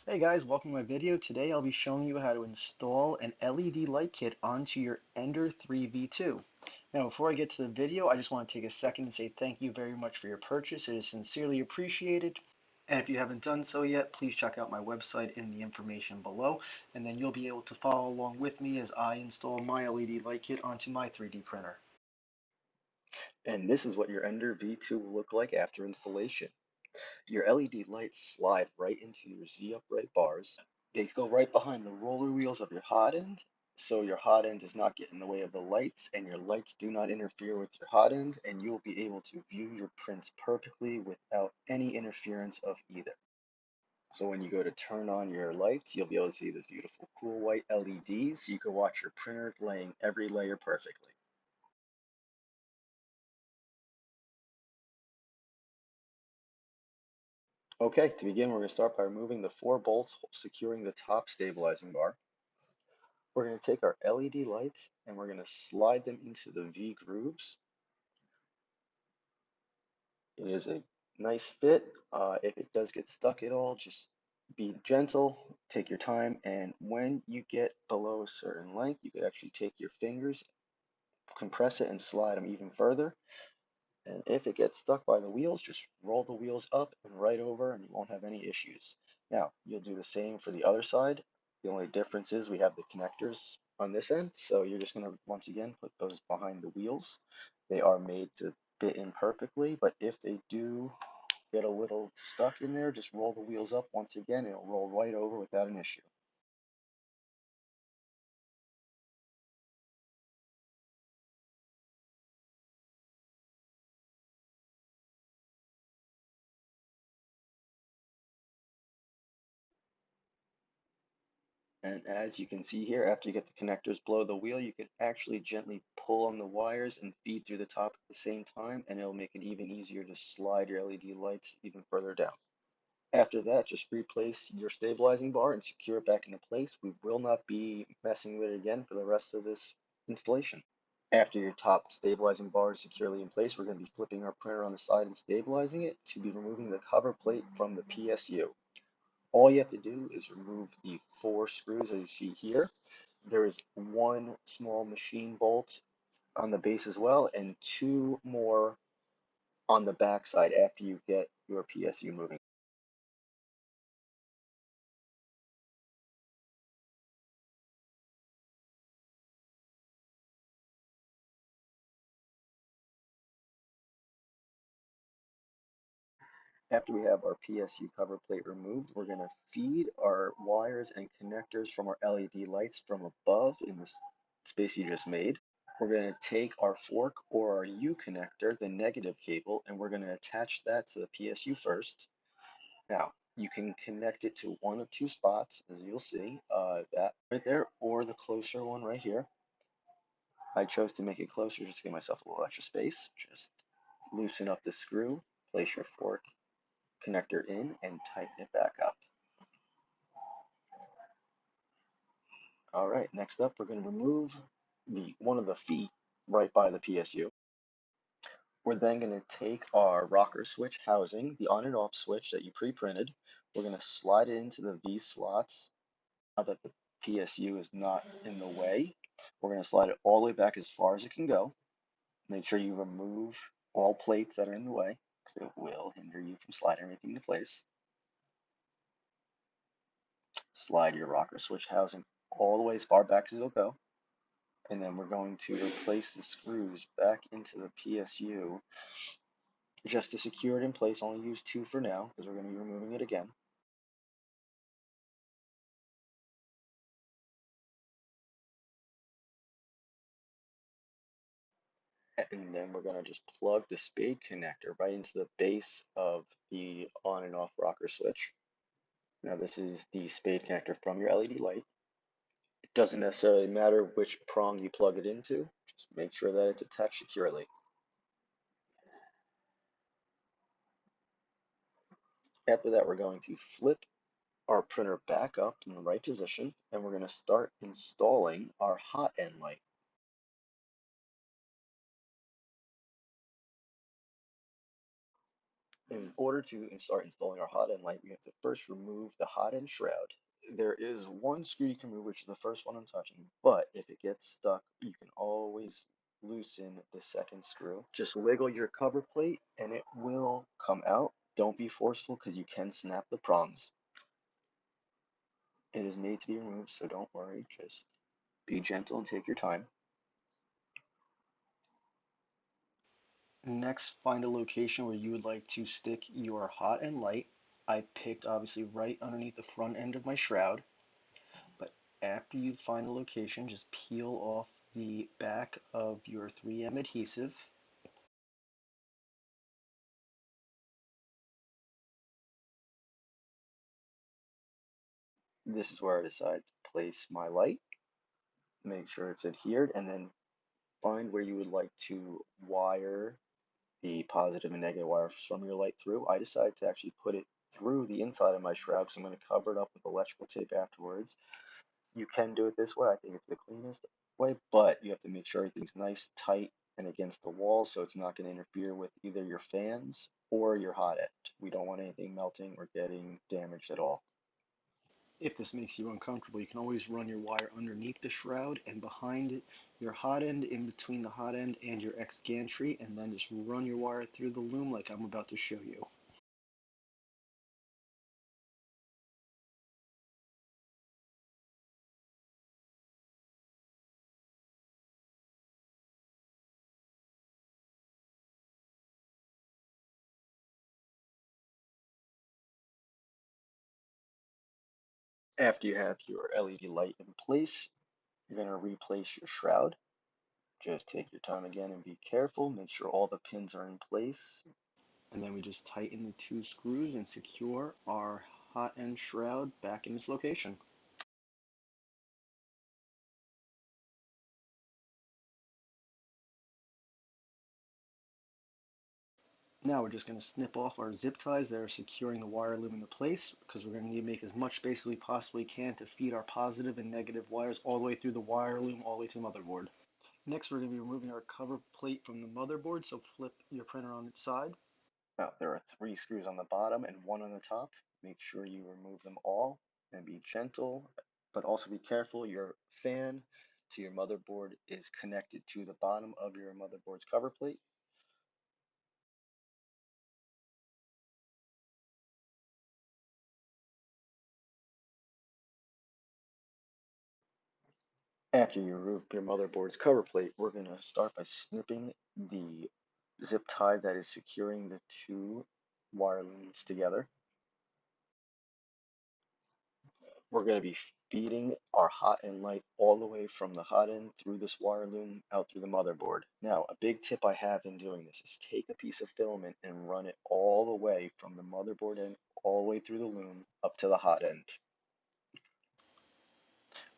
Hey guys, welcome to my video. Today I'll be showing you how to install an LED light kit onto your Ender 3 V2. Now before I get to the video, I just want to take a second and say thank you very much for your purchase. It is sincerely appreciated. And if you haven't done so yet, please check out my website in the information below, and then you'll be able to follow along with me as I install my LED light kit onto my 3D printer. And this is what your Ender V2 will look like after installation. Your LED lights slide right into your Z upright bars. They go right behind the roller wheels of your hot end, so your hot end does not get in the way of the lights, and your lights do not interfere with your hot end, and you'll be able to view your prints perfectly without any interference of either. So when you go to turn on your lights, you'll be able to see this beautiful cool white LEDs. You can watch your printer laying every layer perfectly. Okay, to begin, we're going to start by removing the 4 bolts securing the top stabilizing bar. We're going to take our LED lights and we're going to slide them into the V grooves. It is a nice fit. If it does get stuck at all, just be gentle, take your time, and when you get below a certain length, you could actually take your fingers, compress it, and slide them even further. And if it gets stuck by the wheels, just roll the wheels up and right over and you won't have any issues. Now, you'll do the same for the other side. The only difference is we have the connectors on this end, so you're just going to, once again, put those behind the wheels. They are made to fit in perfectly, but if they do get a little stuck in there, just roll the wheels up once again, and it'll roll right over without an issue. And as you can see here, after you get the connectors below the wheel, you can actually gently pull on the wires and feed through the top at the same time, and it'll make it even easier to slide your LED lights even further down. After that, just replace your stabilizing bar and secure it back into place. We will not be messing with it again for the rest of this installation. After your top stabilizing bar is securely in place, we're going to be flipping our printer on the side and stabilizing it to be removing the cover plate from the PSU. All you have to do is remove the 4 screws as you see here. There is 1 small machine bolt on the base as well, and 2 more on the back side after you get your PSU moving. After we have our PSU cover plate removed, we're going to feed our wires and connectors from our LED lights from above in the space you just made. We're going to take our fork or our U connector, the negative cable, and we're going to attach that to the PSU first. Now, you can connect it to 1 of 2 spots, as you'll see, that right there, or the closer one right here. I chose to make it closer just to give myself a little extra space. Just loosen up the screw, place your fork connector in, and tighten it back up. All right, next up, we're going to remove one of the feet right by the PSU. We're then going to take our rocker switch housing, the on and off switch that you pre-printed. We're going to slide it into the V slots now that the PSU is not in the way. We're going to slide it all the way back as far as it can go. Make sure you remove all plates that are in the way because it will hinder you from sliding everything into place. Slide your rocker switch housing all the way as far back as it'll go. And then we're going to replace the screws back into the PSU just to secure it in place. Only use 2 for now because we're going to be removing it again. And then we're going to just plug the spade connector right into the base of the on and off rocker switch. Now this is the spade connector from your LED light. It doesn't necessarily matter which prong you plug it into, just make sure that it's attached securely. After that, we're going to flip our printer back up in the right position, and we're going to start installing our hot end light. In order to start installing our hot end light, we have to first remove the hot end shroud. There is one screw you can remove, which is the first one I'm touching, but if it gets stuck, you can always loosen the second screw. Just wiggle your cover plate and it will come out. Don't be forceful because you can snap the prongs. It is made to be removed, so don't worry. Just be gentle and take your time. Next, find a location where you would like to stick your hot end light. I picked obviously right underneath the front end of my shroud, but after you find the location, just peel off the back of your 3M adhesive. This is where I decide to place my light. Make sure it's adhered, and then find where you would like to wire the positive and negative wires from your light through. I decided to actually put it through the inside of my shroud because I'm going to cover it up with electrical tape afterwards. You can do it this way. I think it's the cleanest way, but you have to make sure everything's nice, tight, and against the wall so it's not going to interfere with either your fans or your hot end. We don't want anything melting or getting damaged at all. If this makes you uncomfortable, you can always run your wire underneath the shroud and behind your hot end, in between the hot end and your X gantry, and then just run your wire through the loom like I'm about to show you. After you have your LED light in place, you're going to replace your shroud. Just take your time again and be careful. Make sure all the pins are in place. And then we just tighten the two screws and secure our hot end shroud back in its location. Now we're just going to snip off our zip ties that are securing the wire loom into place because we're going to need to make as much space as we possibly can to feed our positive and negative wires all the way through the wire loom all the way to the motherboard. Next, we're going to be removing our cover plate from the motherboard, so flip your printer on its side. Now, there are 3 screws on the bottom and 1 on the top. Make sure you remove them all and be gentle, but also be careful. Your fan to your motherboard is connected to the bottom of your motherboard's cover plate. After you remove your motherboard's cover plate, we're going to start by snipping the zip tie that is securing the 2 wire looms together. We're going to be feeding our hot end light all the way from the hot end through this wire loom out through the motherboard. Now, a big tip I have in doing this is take a piece of filament and run it all the way from the motherboard end all the way through the loom up to the hot end.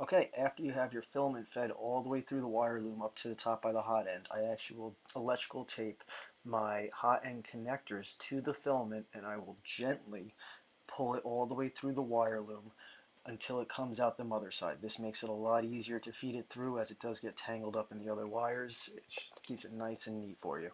Okay, after you have your filament fed all the way through the wire loom up to the top by the hot end, I actually will electrical tape my hot end connectors to the filament and I will gently pull it all the way through the wire loom until it comes out the mother side. This makes it a lot easier to feed it through as it does get tangled up in the other wires. It just keeps it nice and neat for you.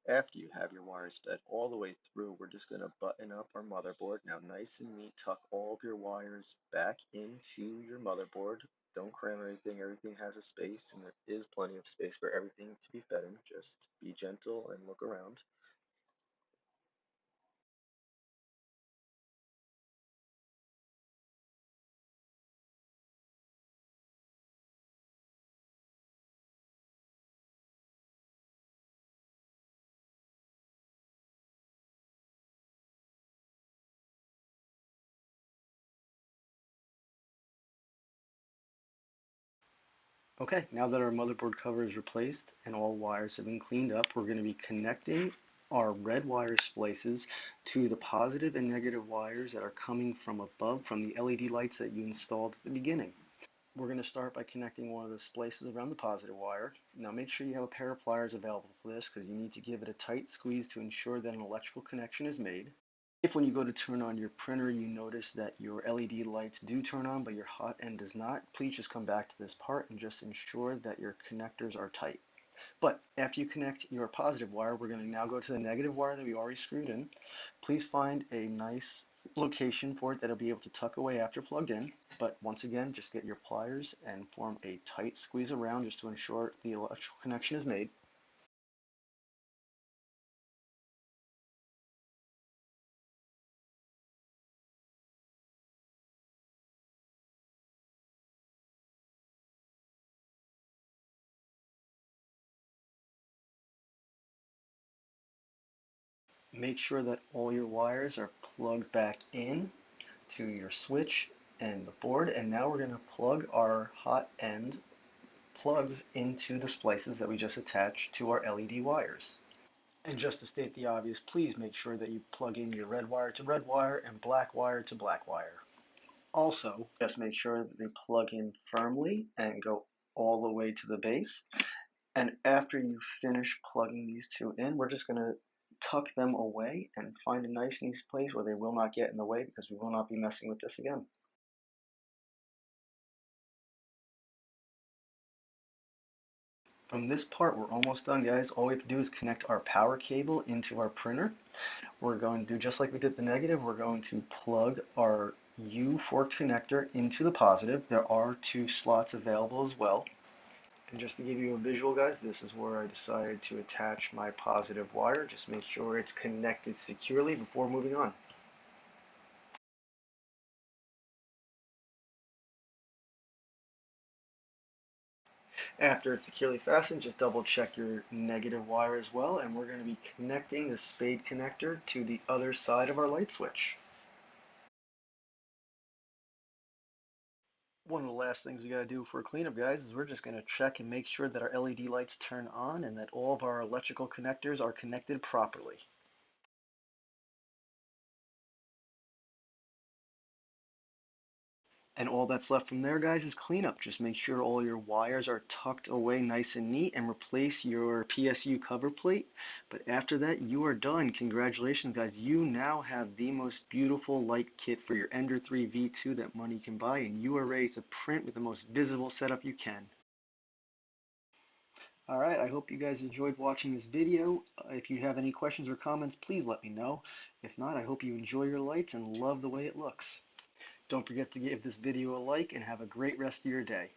After you have your wires fed all the way through, we're just going to button up our motherboard. Now nice and neat, tuck all of your wires back into your motherboard. Don't cram anything, everything has a space and there is plenty of space for everything to be fed in. Just be gentle and look around. Okay, now that our motherboard cover is replaced and all wires have been cleaned up, we're going to be connecting our red wire splices to the positive and negative wires that are coming from above from the LED lights that you installed at the beginning. We're going to start by connecting one of the splices around the positive wire. Now make sure you have a pair of pliers available for this because you need to give it a tight squeeze to ensure that an electrical connection is made. If when you go to turn on your printer you notice that your LED lights do turn on but your hot end does not, please just come back to this part and just ensure that your connectors are tight. But after you connect your positive wire, we're going to now go to the negative wire that we already screwed in. Please find a nice location for it that'll be able to tuck away after plugged in. But once again, just get your pliers and form a tight squeeze around just to ensure the electrical connection is made. Make sure that all your wires are plugged back in to your switch and the board. And now we're going to plug our hot end plugs into the splices that we just attached to our LED wires. And just to state the obvious, please make sure that you plug in your red wire to red wire and black wire to black wire. Also, just make sure that they plug in firmly and go all the way to the base. And after you finish plugging these two in, we're just going to tuck them away and find a nice place where they will not get in the way because we will not be messing with this again. From this part, we're almost done, guys. All we have to do is connect our power cable into our printer. We're going to do just like we did the negative. We're going to plug our U forked connector into the positive. There are two slots available as well. And just to give you a visual, guys, this is where I decided to attach my positive wire. Just make sure it's connected securely before moving on. After it's securely fastened, just double check your negative wire as well, and we're going to be connecting the spade connector to the other side of our light switch. One of the last things we got to do for cleanup, guys, is we're just going to check and make sure that our LED lights turn on and that all of our electrical connectors are connected properly. And all that's left from there, guys, is cleanup. Just make sure all your wires are tucked away nice and neat and replace your PSU cover plate. But after that, you are done. Congratulations, guys. You now have the most beautiful light kit for your Ender 3 V2 that money can buy, and you are ready to print with the most visible setup you can. Alright, I hope you guys enjoyed watching this video. If you have any questions or comments, please let me know. If not, I hope you enjoy your lights and love the way it looks. Don't forget to give this video a like and have a great rest of your day.